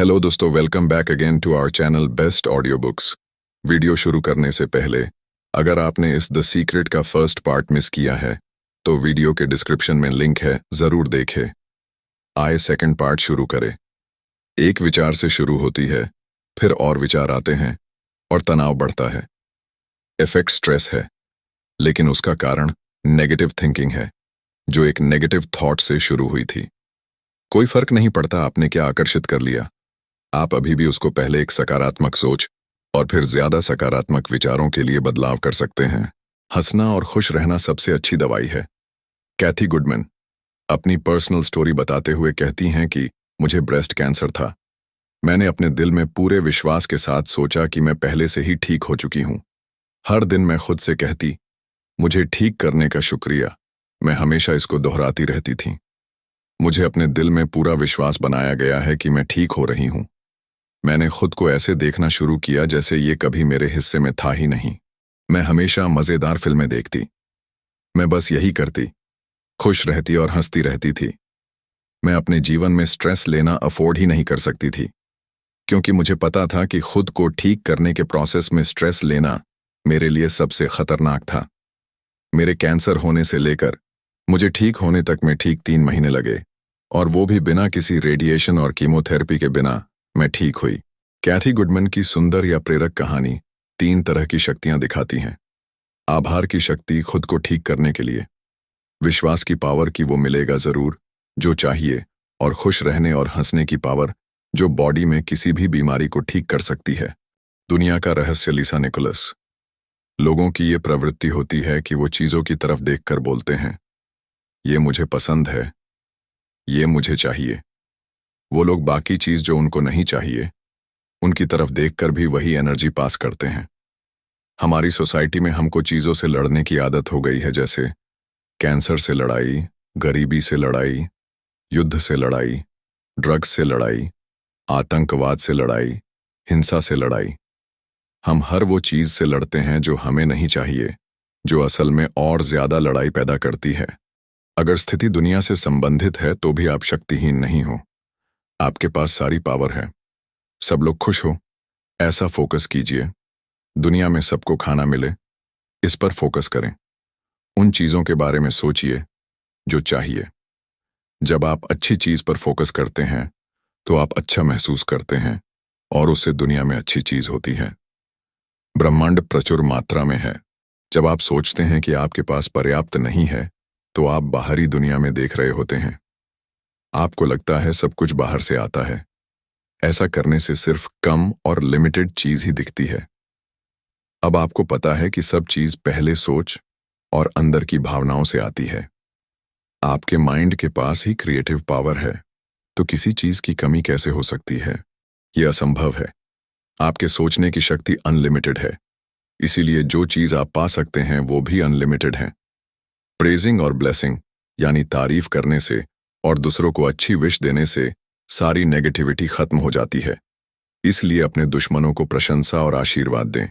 Hello दोस्तों, welcome back again to our channel best audio books. Video शुरू करने से पहले अगर आपने इस द सीक्रेट का फर्स्ट पार्ट मिस किया है तो वीडियो के डिस्क्रिप्शन में लिंक है, जरूर देखें। आए सेकंड पार्ट शुरू करें। एक विचार से शुरू होती है, फिर और विचार आते हैं और तनाव बढ़ता है। इफेक्ट स्ट्रेस है, लेकिन उसका कारण नेगेटिव थिंकिंग है, जो एक नेगेटिव थॉट से शुरू हुई थी। कोई फर्क नहीं पड़ता आपने क्या आकर्षित कर लिया, आप अभी भी उसको पहले एक सकारात्मक सोच और फिर ज्यादा सकारात्मक विचारों के लिए बदलाव कर सकते हैं। हंसना और खुश रहना सबसे अच्छी दवाई है। कैथी गुडमैन अपनी पर्सनल स्टोरी बताते हुए कहती हैं कि मुझे ब्रेस्ट कैंसर था। मैंने अपने दिल में पूरे विश्वास के साथ सोचा कि मैं पहले से ही ठीक हो चुकी हूं। हर दिन मैं खुद से कहती, मुझे ठीक करने का शुक्रिया। मैं हमेशा इसको दोहराती रहती थी। मुझे अपने दिल में पूरा विश्वास बनाया गया है कि मैं ठीक हो रही हूं। मैंने खुद को ऐसे देखना शुरू किया जैसे ये कभी मेरे हिस्से में था ही नहीं। मैं हमेशा मजेदार फिल्में देखती। मैं बस यही करती, खुश रहती और हंसती रहती थी। मैं अपने जीवन में स्ट्रेस लेना अफोर्ड ही नहीं कर सकती थी, क्योंकि मुझे पता था कि खुद को ठीक करने के प्रोसेस में स्ट्रेस लेना मेरे लिए सबसे खतरनाक था। मेरे कैंसर होने से लेकर मुझे ठीक होने तक में ठीक 3 महीने लगे, और वो भी बिना किसी रेडिएशन और कीमोथेरेपी के बिना मैं ठीक हुई। कैथी गुडमैन की सुंदर या प्रेरक कहानी 3 तरह की शक्तियां दिखाती हैं। आभार की शक्ति खुद को ठीक करने के लिए, विश्वास की पावर कि वो मिलेगा जरूर जो चाहिए, और खुश रहने और हंसने की पावर जो बॉडी में किसी भी बीमारी को ठीक कर सकती है। दुनिया का रहस्य लिसा निकोलस। लोगों की ये प्रवृत्ति होती है कि वो चीजों की तरफ देखकर बोलते हैं, ये मुझे पसंद है, ये मुझे चाहिए। वो लोग बाकी चीज जो उनको नहीं चाहिए उनकी तरफ देखकर भी वही एनर्जी पास करते हैं। हमारी सोसाइटी में हमको चीजों से लड़ने की आदत हो गई है, जैसे कैंसर से लड़ाई, गरीबी से लड़ाई, युद्ध से लड़ाई, ड्रग्स से लड़ाई, आतंकवाद से लड़ाई, हिंसा से लड़ाई। हम हर वो चीज से लड़ते हैं जो हमें नहीं चाहिए, जो असल में और ज्यादा लड़ाई पैदा करती है। अगर स्थिति दुनिया से संबंधित है तो भी आप शक्तिहीन नहीं हो। आपके पास सारी पावर है। सब लोग खुश हो, ऐसा फोकस कीजिए। दुनिया में सबको खाना मिले, इस पर फोकस करें। उन चीजों के बारे में सोचिए जो चाहिए। जब आप अच्छी चीज पर फोकस करते हैं तो आप अच्छा महसूस करते हैं, और उससे दुनिया में अच्छी चीज होती है। ब्रह्मांड प्रचुर मात्रा में है। जब आप सोचते हैं कि आपके पास पर्याप्त नहीं है तो आप बाहरी दुनिया में देख रहे होते हैं। आपको लगता है सब कुछ बाहर से आता है। ऐसा करने से सिर्फ कम और लिमिटेड चीज ही दिखती है। अब आपको पता है कि सब चीज पहले सोच और अंदर की भावनाओं से आती है। आपके माइंड के पास ही क्रिएटिव पावर है, तो किसी चीज की कमी कैसे हो सकती है? यह असंभव है। आपके सोचने की शक्ति अनलिमिटेड है, इसीलिए जो चीज आप पा सकते हैं वो भी अनलिमिटेड है। प्रेजिंग और ब्लेसिंग यानी तारीफ करने से और दूसरों को अच्छी विश देने से सारी नेगेटिविटी खत्म हो जाती है। इसलिए अपने दुश्मनों को प्रशंसा और आशीर्वाद दें।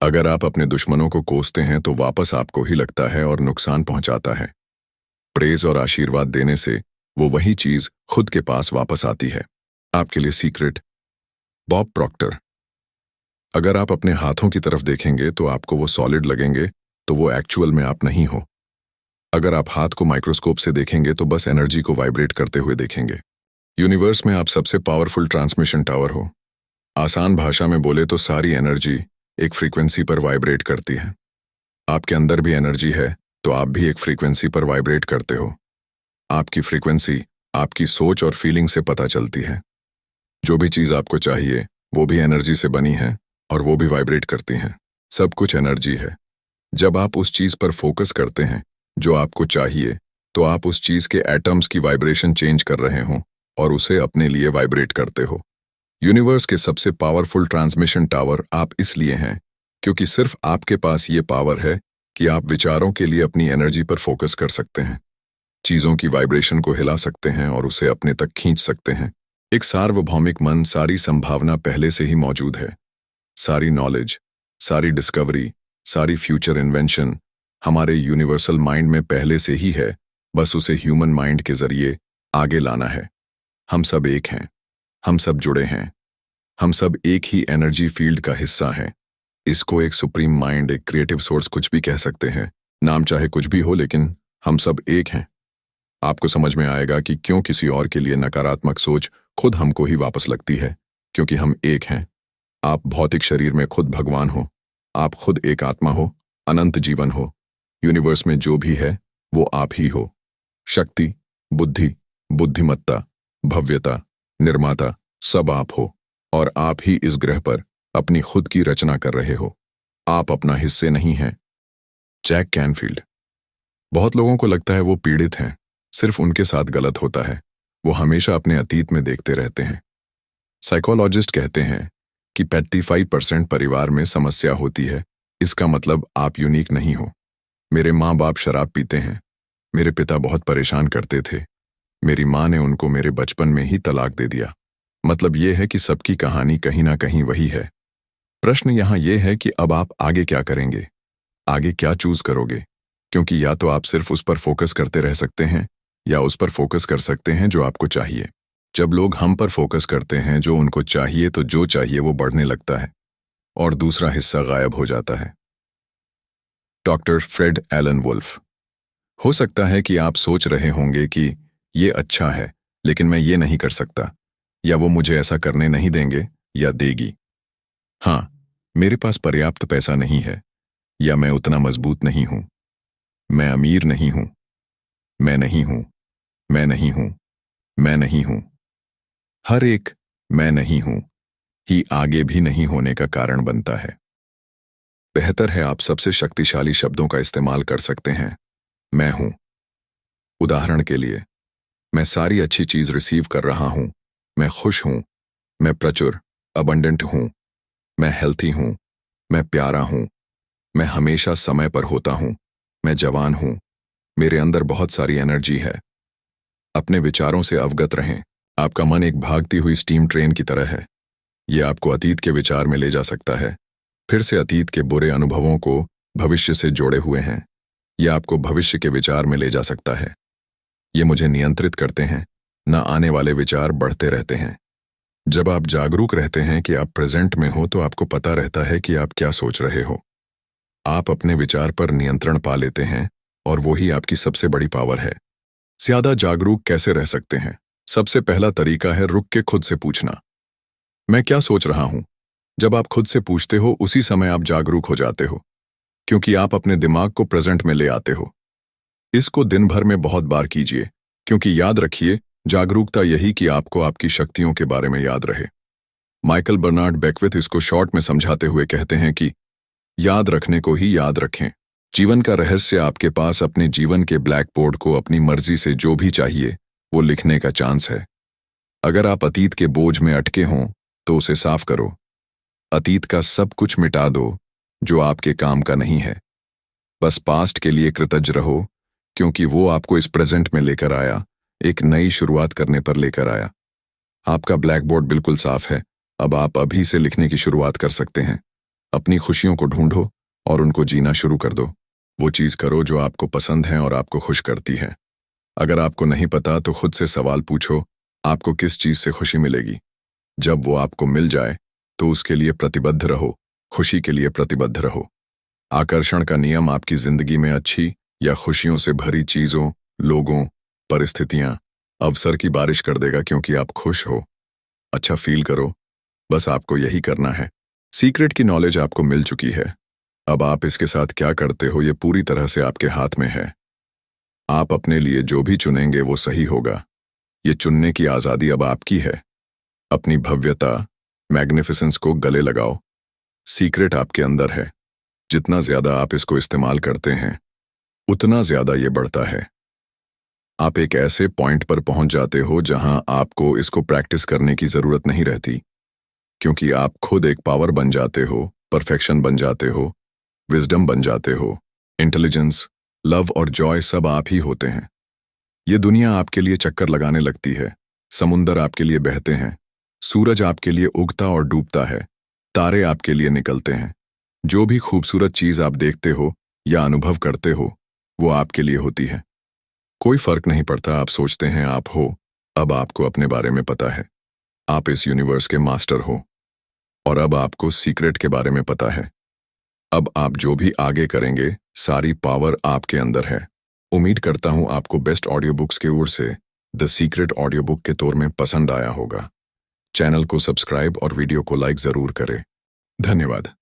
अगर आप अपने दुश्मनों को कोसते हैं तो वापस आपको ही लगता है और नुकसान पहुंचाता है। प्रेज और आशीर्वाद देने से वो वही चीज खुद के पास वापस आती है। आपके लिए सीक्रेट। Bob Procter. अगर आप अपने हाथों की तरफ देखेंगे तो आपको वो सॉलिड लगेंगे, तो वो एक्चुअल में आप नहीं हो। अगर आप हाथ को माइक्रोस्कोप से देखेंगे तो बस एनर्जी को वाइब्रेट करते हुए देखेंगे। यूनिवर्स में आप सबसे पावरफुल ट्रांसमिशन टावर हो। आसान भाषा में बोले तो सारी एनर्जी एक फ्रीक्वेंसी पर वाइब्रेट करती है। आपके अंदर भी एनर्जी है, तो आप भी एक फ्रीक्वेंसी पर वाइब्रेट करते हो। आपकी फ्रीक्वेंसी आपकी सोच और फीलिंग से पता चलती है। जो भी चीज आपको चाहिए वो भी एनर्जी से बनी है, और वो भी वाइब्रेट करती है। सब कुछ एनर्जी है। जब आप उस चीज पर फोकस करते हैं जो आपको चाहिए, तो आप उस चीज के एटम्स की वाइब्रेशन चेंज कर रहे हो और उसे अपने लिए वाइब्रेट करते हो। यूनिवर्स के सबसे पावरफुल ट्रांसमिशन टावर आप इसलिए हैं क्योंकि सिर्फ आपके पास ये पावर है कि आप विचारों के लिए अपनी एनर्जी पर फोकस कर सकते हैं, चीजों की वाइब्रेशन को हिला सकते हैं और उसे अपने तक खींच सकते हैं। एक सार्वभौमिक मन, सारी संभावना पहले से ही मौजूद है। सारी नॉलेज, सारी डिस्कवरी, सारी फ्यूचर इन्वेंशन हमारे यूनिवर्सल माइंड में पहले से ही है, बस उसे ह्यूमन माइंड के जरिए आगे लाना है। हम सब एक हैं। हम सब जुड़े हैं। हम सब एक ही एनर्जी फील्ड का हिस्सा हैं। इसको एक सुप्रीम माइंड, एक क्रिएटिव सोर्स, कुछ भी कह सकते हैं। नाम चाहे कुछ भी हो, लेकिन हम सब एक हैं। आपको समझ में आएगा कि क्यों किसी और के लिए नकारात्मक सोच खुद हमको ही वापस लगती है, क्योंकि हम एक हैं। आप भौतिक शरीर में खुद भगवान हो, आप खुद एक आत्मा हो, अनंत जीवन हो। यूनिवर्स में जो भी है वो आप ही हो। शक्ति, बुद्धि, बुद्धिमत्ता, भव्यता, निर्माता सब आप हो, और आप ही इस ग्रह पर अपनी खुद की रचना कर रहे हो। आप अपना हिस्से नहीं हैं। Jack Canfield. बहुत लोगों को लगता है वो पीड़ित हैं, सिर्फ उनके साथ गलत होता है। वो हमेशा अपने अतीत में देखते रहते हैं। साइकोलॉजिस्ट कहते हैं कि 55% परिवार में समस्या होती है। इसका मतलब आप यूनिक नहीं हो। मेरे माँ बाप शराब पीते हैं, मेरे पिता बहुत परेशान करते थे, मेरी माँ ने उनको मेरे बचपन में ही तलाक दे दिया। मतलब ये है कि सबकी कहानी कहीं ना कहीं वही है। प्रश्न यहाँ ये है कि अब आप आगे क्या करेंगे, आगे क्या चूज करोगे? क्योंकि या तो आप सिर्फ उस पर फोकस करते रह सकते हैं, या उस पर फोकस कर सकते हैं जो आपको चाहिए। जब लोग हम पर फोकस करते हैं जो उनको चाहिए, तो जो चाहिए वो बढ़ने लगता है और दूसरा हिस्सा गायब हो जाता है। Doctor Fred Alan Wolf. हो सकता है कि आप सोच रहे होंगे कि ये अच्छा है, लेकिन मैं ये नहीं कर सकता, या वो मुझे ऐसा करने नहीं देंगे या देगी। हाँ, मेरे पास पर्याप्त पैसा नहीं है, या मैं उतना मजबूत नहीं हूं, मैं अमीर नहीं हूं, मैं नहीं हूं, मैं नहीं हूं, मैं नहीं हूं। हर एक मैं नहीं हूं ही आगे भी नहीं होने का कारण बनता है। बेहतर है आप सबसे शक्तिशाली शब्दों का इस्तेमाल कर सकते हैं। मैं हूं। उदाहरण के लिए, मैं सारी अच्छी चीज रिसीव कर रहा हूं, मैं खुश हूं, मैं प्रचुर अबंडेंट हूं, मैं हेल्थी हूं, मैं प्यारा हूं, मैं हमेशा समय पर होता हूं, मैं जवान हूं, मेरे अंदर बहुत सारी एनर्जी है। अपने विचारों से अवगत रहें। आपका मन एक भागती हुई स्टीम ट्रेन की तरह है। ये आपको अतीत के विचार में ले जा सकता है, फिर से अतीत के बुरे अनुभवों को भविष्य से जोड़े हुए हैं। यह आपको भविष्य के विचार में ले जा सकता है। ये मुझे नियंत्रित करते हैं, न आने वाले विचार बढ़ते रहते हैं। जब आप जागरूक रहते हैं कि आप प्रेजेंट में हो, तो आपको पता रहता है कि आप क्या सोच रहे हो। आप अपने विचार पर नियंत्रण पा लेते हैं, और वही आपकी सबसे बड़ी पावर है। ज्यादा जागरूक कैसे रह सकते हैं? सबसे पहला तरीका है रुक के खुद से पूछना, मैं क्या सोच रहा हूं? जब आप खुद से पूछते हो, उसी समय आप जागरूक हो जाते हो, क्योंकि आप अपने दिमाग को प्रेजेंट में ले आते हो। इसको दिन भर में बहुत बार कीजिए, क्योंकि याद रखिए, जागरूकता यही कि आपको आपकी शक्तियों के बारे में याद रहे। माइकल बर्नार्ड बेकविथ इसको शॉर्ट में समझाते हुए कहते हैं कि याद रखने को ही याद रखें। जीवन का रहस्य आपके पास अपने जीवन के ब्लैक बोर्ड को अपनी मर्जी से जो भी चाहिए वो लिखने का चांस है। अगर आप अतीत के बोझ में अटके हों, तो उसे साफ करो। अतीत का सब कुछ मिटा दो जो आपके काम का नहीं है। बस पास्ट के लिए कृतज्ञ रहो, क्योंकि वो आपको इस प्रेजेंट में लेकर आया, एक नई शुरुआत करने पर लेकर आया। आपका ब्लैक बोर्ड बिल्कुल साफ है। अब आप अभी से लिखने की शुरुआत कर सकते हैं। अपनी खुशियों को ढूंढो और उनको जीना शुरू कर दो। वो चीज करो जो आपको पसंद है और आपको खुश करती है। अगर आपको नहीं पता, तो खुद से सवाल पूछो, आपको किस चीज से खुशी मिलेगी? जब वो आपको मिल जाए, तो उसके लिए प्रतिबद्ध रहो, खुशी के लिए प्रतिबद्ध रहो। आकर्षण का नियम आपकी जिंदगी में अच्छी या खुशियों से भरी चीजों, लोगों, परिस्थितियां, अवसर की बारिश कर देगा, क्योंकि आप खुश हो, अच्छा फील करो। बस आपको यही करना है। सीक्रेट की नॉलेज आपको मिल चुकी है। अब आप इसके साथ क्या करते हो, ये पूरी तरह से आपके हाथ में है। आप अपने लिए जो भी चुनेंगे वो सही होगा। ये चुनने की आजादी अब आपकी है। अपनी भव्यता, मैग्निफिसेंस को गले लगाओ। सीक्रेट आपके अंदर है। जितना ज्यादा आप इसको इस्तेमाल करते हैं, उतना ज्यादा ये बढ़ता है। आप एक ऐसे पॉइंट पर पहुंच जाते हो जहां आपको इसको प्रैक्टिस करने की जरूरत नहीं रहती, क्योंकि आप खुद एक पावर बन जाते हो, परफेक्शन बन जाते हो, विजडम बन जाते हो। इंटेलिजेंस, लव और जॉय सब आप ही होते हैं। ये दुनिया आपके लिए चक्कर लगाने लगती है। समुंदर आपके लिए बहते हैं, सूरज आपके लिए उगता और डूबता है, तारे आपके लिए निकलते हैं। जो भी खूबसूरत चीज आप देखते हो या अनुभव करते हो, वो आपके लिए होती है। कोई फर्क नहीं पड़ता आप सोचते हैं आप हो। अब आपको अपने बारे में पता है। आप इस यूनिवर्स के मास्टर हो और अब आपको सीक्रेट के बारे में पता है। अब आप जो भी आगे करेंगे, सारी पावर आपके अंदर है। उम्मीद करता हूं आपको बेस्ट ऑडियो बुक्स के ओर से द सीक्रेट ऑडियो बुक के तौर में पसंद आया होगा। चैनल को सब्सक्राइब और वीडियो को लाइक जरूर करें। धन्यवाद।